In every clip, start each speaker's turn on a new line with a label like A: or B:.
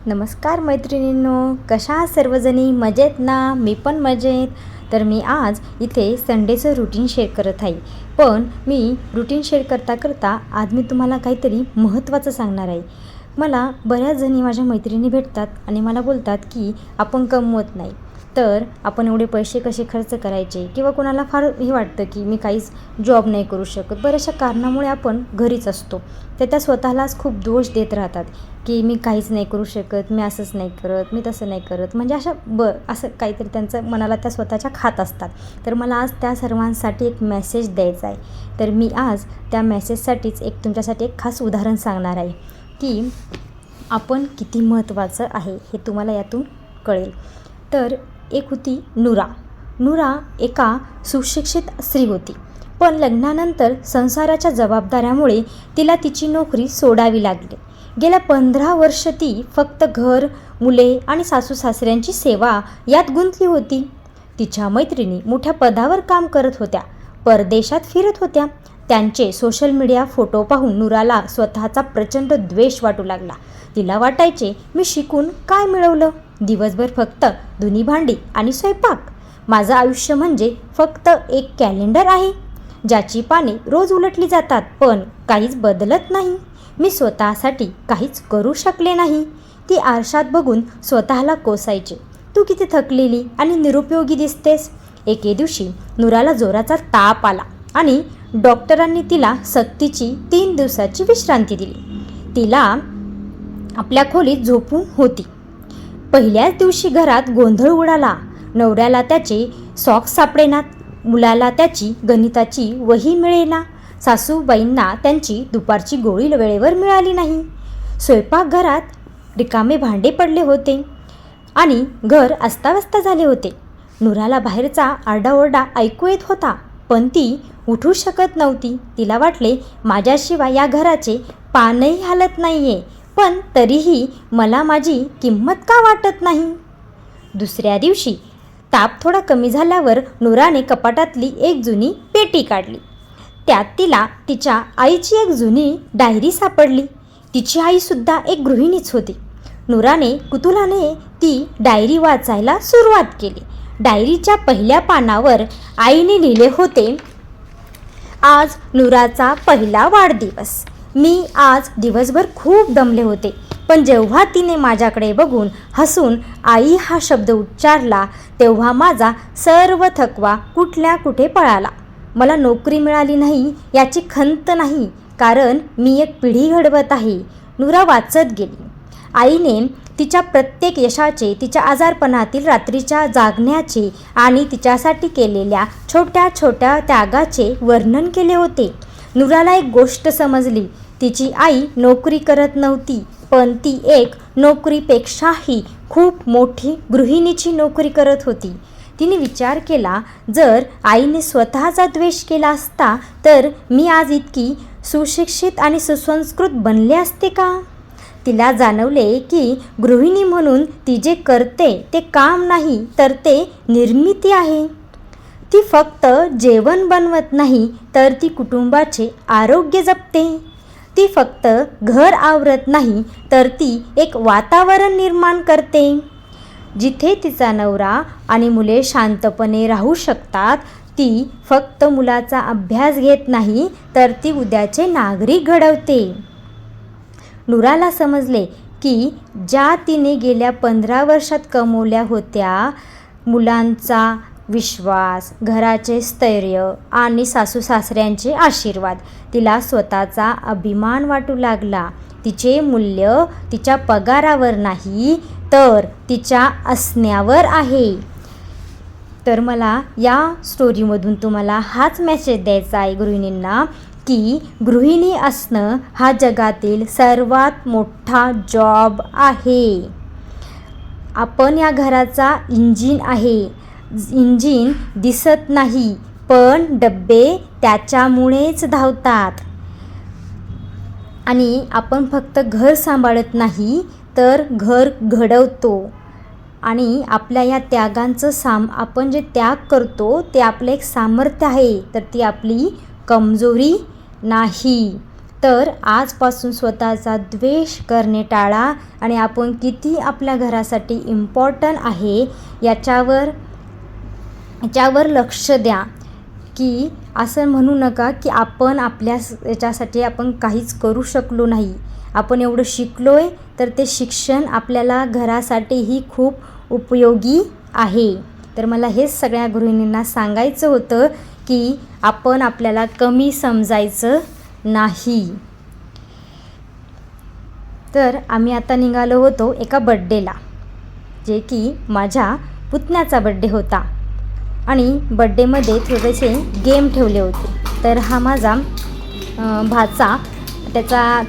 A: नमस्कार मैत्रिणींनो, कशा आहात सर्वजणी? मजेत ना? मी पण मजेत. तर मी आज इथे संडेचं रुटीन शेअर करत आहे. पण मी रुटीन शेअर करता करता आज मी तुम्हाला काहीतरी महत्त्वाचं सांगणार आहे. मला बऱ्याच जणी माझ्या मैत्रिणी भेटतात आणि मला बोलतात की आपण कमवत नाही, तर आपण एवढे पैसे कसे खर्च करायचे, किंवा कोणाला फार हे वाटतं की मी काहीच जॉब नाही करू शकत. बऱ्याचशा कारणामुळे आपण घरीच असतो, तर त्या स्वतःलाच खूप दोष देत राहतात की मी काहीच नाही करू शकत, मी असंच नाही करत, मी तसं नाही करत. म्हणजे असं काहीतरी त्यांचं मनाला त्या स्वतःच्या खात असतात. तर मला आज त्या सर्वांसाठी एक मेसेज द्यायचा आहे. तर मी आज त्या मेसेजसाठीच तुमच्यासाठी एक खास उदाहरण सांगणार आहे की आपण किती महत्त्वाचं आहे हे तुम्हाला यातून कळेल. तर एक होती नुरा एका सुशिक्षित स्त्री होती, पण लग्नानंतर संसाराच्या जबाबदाऱ्यामुळे तिला तिची नोकरी सोडावी लागली. गेल्या 15 वर्ष ती फक्त घर, मुले आणि सासू सासऱ्यांची सेवा यात गुंतली होती. तिच्या मैत्रिणी मोठ्या पदावर काम करत होत्या, परदेशात फिरत होत्या. त्यांचे सोशल मीडिया फोटो पाहून नुराला स्वतःचा प्रचंड द्वेष वाटू लागला. तिला वाटायचे, मी शिकून काय मिळवलं? दिवसभर फक्त धुणी भांडी आणि स्वयंपाक. माझं आयुष्य म्हणजे फक्त एक कॅलेंडर आहे ज्याची पाने रोज उलटली जातात, पण काहीच बदलत नाही. मी स्वतःसाठी काहीच करू शकले नाही. ती आरशात बघून स्वतःला कोसायचे, तू किती थकलेली आणि निरुपयोगी दिसतेस. एके दिवशी नुराला जोराचा ताप आला आणि डॉक्टरांनी तिला सक्तीची 3 दिवसाची विश्रांती दिली. तिला आपल्या खोलीत झोपून होती. पहिल्याच दिवशी घरात गोंधळ उडाला. नवऱ्याला त्याचे सॉक्स सापडेनात, मुलाला त्याची गणिताची वही मिळेना, सासूबाईंना त्यांची दुपारची गोळी वेळेवर मिळाली नाही. स्वयंपाकघरात रिकामे भांडे पडले होते आणि घर अस्ताव्यस्त झाले होते. नुराला बाहेरचा आरडाओरडा ऐकू येत होता, पण ती उठू शकत नव्हती. तिला वाटले, माझ्याशिवाय या घराचे पानही हालत नाहीये, पण तरीही मला माझी किंमत का वाटत नाही. दुसऱ्या दिवशी ताप थोडा कमी झाल्यावर नुराने कपाटातली एक जुनी पेटी काढली. त्यात तिला तिच्या आईची एक जुनी डायरी सापडली. तिची आईसुद्धा एक गृहिणीच होती. नुराने कुतूहलाने ती डायरी वाचायला सुरुवात केली. डायरीच्या पहिल्या पानावर आईने लिहिले होते, आज नुराचा पहिला वाढदिवस. मी आज दिवसभर खूप दमले होते, पण जेव्हा तिने माझ्याकडे बघून हसून आई हा शब्द उच्चारला, तेव्हा माझा सर्व थकवा कुठल्या कुठे पळाला. मला नोकरी मिळाली नाही याची खंत नाही, कारण मी एक पिढी घडवत आहे. नुरा वाचत गेली. आईने तिच्या प्रत्येक यशाचे, तिच्या आजारपणातील रात्रीच्या जागण्याचे आणि तिच्यासाठी केलेल्या छोट्या छोट्या त्यागाचे वर्णन केले होते. नुराला एक गोष्ट समजली, तिची आई नोकरी करत नव्हती, पण ती एक नोकरीपेक्षाही खूप मोठी गृहिणीची नोकरी करत होती. तिने विचार केला, जर आईने स्वतःचा द्वेष केला असता तर मी आज इतकी सुशिक्षित आणि सुसंस्कृत बनले असते का? तिला जाणवले की गृहिणी म्हणून ती जे करते ते काम नाही, तर ते निर्मिती आहे. ती फक्त जेवण बनवत नाही, तर ती कुटुंबाचे आरोग्य जपते. ती फक्त घर आवरत नाही, तर ती एक वातावरण निर्माण करते जिथे तिचा नवरा आणि मुले शांतपणे राहू शकतात. ती फक्त मुलाचा अभ्यास घेत नाही, तर ती उद्याचे नागरिक घडवते. नुराला समजले की ज्या तिने गेल्या 15 वर्षात कमवल्या होत्या, मुलांचा विश्वास, घराचे स्थैर्य आणि सासू सासऱ्यांचे आशीर्वाद, तिला स्वतःचा अभिमान वाटू लागला. तिचे मूल्य तिच्या पगारावर नाही, तर तिच्या असण्यावर आहे. तर मला या स्टोरीमधून तुम्हाला हाच मेसेज द्यायचा आहे गृहिणींना, की गृहिणी असणं हा जगातील सर्वात मोठा जॉब आहे. आपण या घराचा इंजिन आहे. इंजिन दिसत नाही, पण डब्बे त्याच्यामुळेच धावतात. आणि आपण फक्त घर सांभाळत नाही, तर घर घडवतो. आणि आपल्या या त्यागांचं आपण जे त्याग करतो ते आपलं एक सामर्थ्य आहे, तर ती आपली कमजोरी नाही. तर आजपासून स्वतःचा द्वेष करणे टाळा आणि आपण किती आपल्या घरासाठी इम्पॉर्टंट आहे याच्यावर लक्ष द्या. की असं म्हणू नका की आपण आपल्या याच्यासाठी आपण काहीच करू शकलो नाही. आपण एवढं शिकलो आहे तर ते शिक्षण आपल्याला घरासाठीही खूप उपयोगी आहे. तर मला हेच सगळ्या गृहिणींना सांगायचं होतं की आपण आपल्याला कमी समजायचं नाही. तर आम्ही आता निघालो होतो एका बड्डेला, जे की माझ्या पुतण्याचा बड्डे होता आणि बड्डेमध्ये थोडेसे गेम ठेवले होते. तर हा माझा भाचा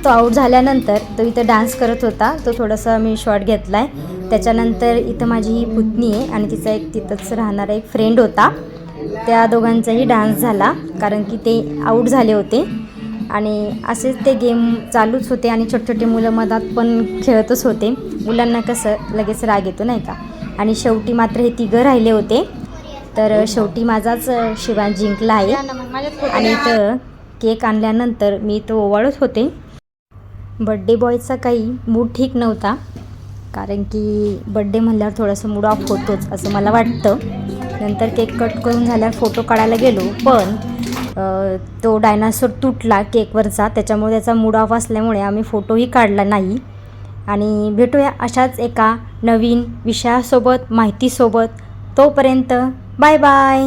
A: तो आऊट झाल्यानंतर तो इथं डान्स करत होता. तो थोडासा मी शॉट घेतला आहे. त्याच्यानंतर इथं माझी ही पुतणी आहे आणि तिचा एक तिथंच राहणारा एक फ्रेंड होता. त्या दोघांचाही डान्स झाला कारण की ते आऊट झाले होते आणि असेच ते गेम चालूच होते आणि छोटे छोटे मुलं मधात पण खेळतच होते. मुलांना कसं लगेच राग येतो नाही का. आणि शेवटी मात्र हे तिघं राहिले होते. तर शेवटी माझाच शिवा जिंकला आहे. आणि इथं केक आणल्यानंतर मी तो ओवाळत होते. बड्डे बॉयचा काही मूड ठीक नव्हता कारण की बड्डे म्हणल्यावर थोडंसं मूड ऑफ होतोच असं मला वाटतं. नंतर केक कट करून झाल्यावर फोटो काढायला गेलो पण तो डायनासोर तुटला केकवरचा, त्याच्यामुळे त्याचा मूड ऑफ असल्यामुळे आम्ही फोटोही काढला नाही. आणि भेटूया अशाच एका नवीन विषयासोबत माहितीसोबत. तोपर्यंत बाय बाय.